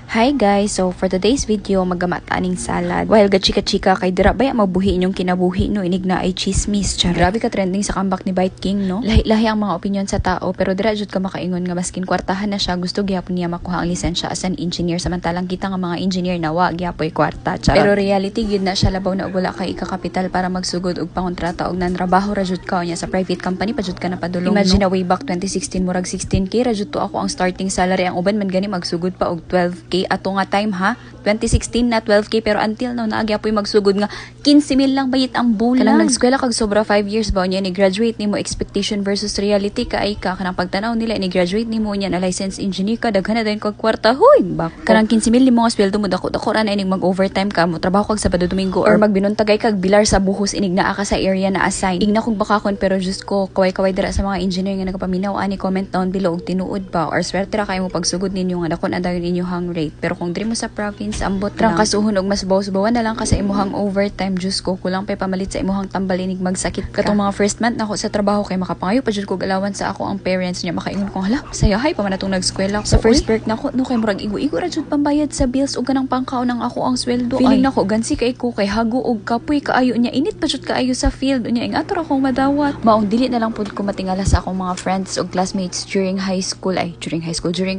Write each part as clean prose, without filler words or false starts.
Hi guys! So for today's video, magamataan salad. While gachika-chika kay dira baya mabuhi inyong kinabuhi no inig na ay chismis. Grabe ka trending sa comeback ni Bite King no. Lahi-lahi ang mga opinion sa tao pero dira jud ka makaingon nga maskin kwartahan na siya gusto gyapon niya makuha ang lisensya as an engineer samantalang kita nga mga engineer nawa gyapoy kwarta. Pero reality gid na siya labaw na wala kay ikakapital para magsugod og pangontrata og nanrabaho ra jud ka niya sa private company pa jud ka na padulong. Imagine way back 2016 murag 16k ra jud to ako ang starting salary ang uban man gani magsugod pa og 12k ato nga time ha 2016 na 12k pero until now naagyapoy magsugod nga 15,000 lang bayit ang bulan. Kanang nag-eskwela kag sobra 5 years ba niya ni graduate nimo expectation versus reality kaay ka kanang pagtanaw nila ni graduate nimo niya na licensed engineer ka daghan na din kag kwarta huy bak kanang 15,000 limo nga sweldo mo dako ra na inig mag overtime ka mo trabaho kag Sabado Domingo or magbinuntagay kag bilar sa buhos inig naa ka sa area na assign igna kog bakakon pero just ko kaway dira sa mga engineer nga nagapaminaw ani comment down below og tinuod ba or swerte ra kay mo pagsugod ninyo nga dakon andayon inyong rate pero kung diri mo sa province ambot lang kasuhon og mas bawas-bawan na lang ka sa imuhang overtime just ko kulang pay pamalit sa imuhang tambalinig magsakit ka. Katong mga first month nako sa trabaho kay makapangayo pa jud ko allowance sa ako ang parents niya makaingon ko hala sayahay pa man atong nag-eskwela sa first break nako no kay murag igo-igo ra jud pambayad sa bills ug kanang pangkaon ng ako ang sweldo feeling nako gansi kay ko kay hago og kapoy kaayo niya init pa jud kaayo sa field unya ing ato ra akong madawat maong dili na lang pud ko matingala sa akong mga friends ug classmates during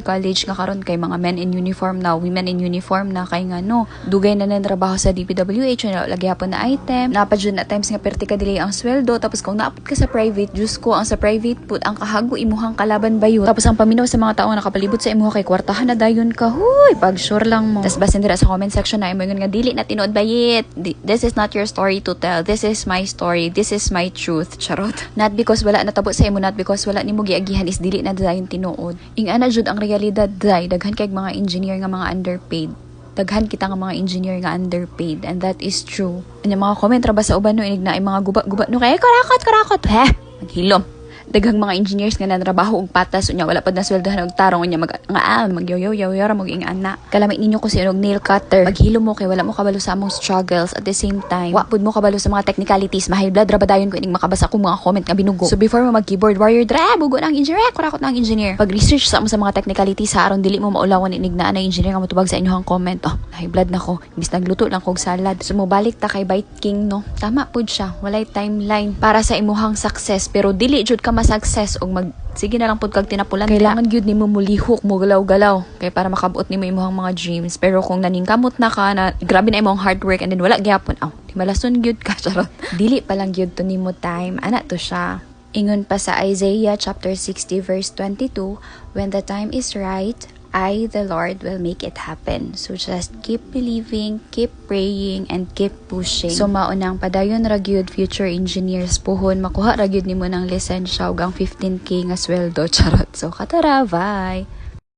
college nga karon kay mga men in uniform na women in uniform na kay nga no dugay na trabaho sa DPWH na lagi hapon na item napad jud na times nga perti ka dili ang sweldo tapos kung naapod ka sa private just ko ang sa private pud ang kahago imuhang kalaban bayo tapos ang paminaw sa mga tao nakapalibot sa imuha kay kwartahan na dayon ka huy pag sure lang mo tas basin dira sa comment section na imo nga dili na tinuod bayit this is not your story to tell this is my story this is my truth charot not because wala natabo sa imo not because wala nimo giagihan is dili na dayon tinuod ing ana jud ang realidad day daghan kay mga engineer nga mga underpaid daghan kita nga mga engineer nga underpaid and that is true. Anya mga comment ra ba sa uban no inig na ay mga guba no kay karakot maghilom daghang mga engineers nga nanrabaho og patas unya wala pad na sweldohan og tarong unya magyoyo ra mo ing ana kalamit ninyo ko si og nail cutter maghilom mo kay wala mo kabalo sa among struggles at the same time wa pud mo kabalo sa mga technicalities mahil blood ra ba dayon ko inig makabasa ko mga comment nga binugo so before mo mag keyboard warrior dra bugo nang engineer kurakot nang engineer pag research sa mo sa mga technicalities sa aron dili mo maulawan inig na ana engineer nga motubag sa inyong comment high blood nako imbis nagluto lang kog salad so mo balik ta kay Bite King no tama pud siya walay timeline para sa imuhang success pero dili jud ka success og sige na lang pud kag tinapulan kailangan gyud nimo mulihok mo galaw-galaw kay para makabuot nimo imong mga dreams pero kung naningkamot na ka na grabe na imong hard work and then wala gyapon di malason gyud ka charot dili pa lang gyud to nimo time ana to siya ingon pa sa Isaiah chapter 60 verse 22 when the time is right I, the Lord, will make it happen. So just keep believing, keep praying, and keep pushing. So maunang padayon ra gyud future engineers puhon makuha ra gyud nimo ng lisensya ug ang 15k nga sweldo charot. So katara, bye.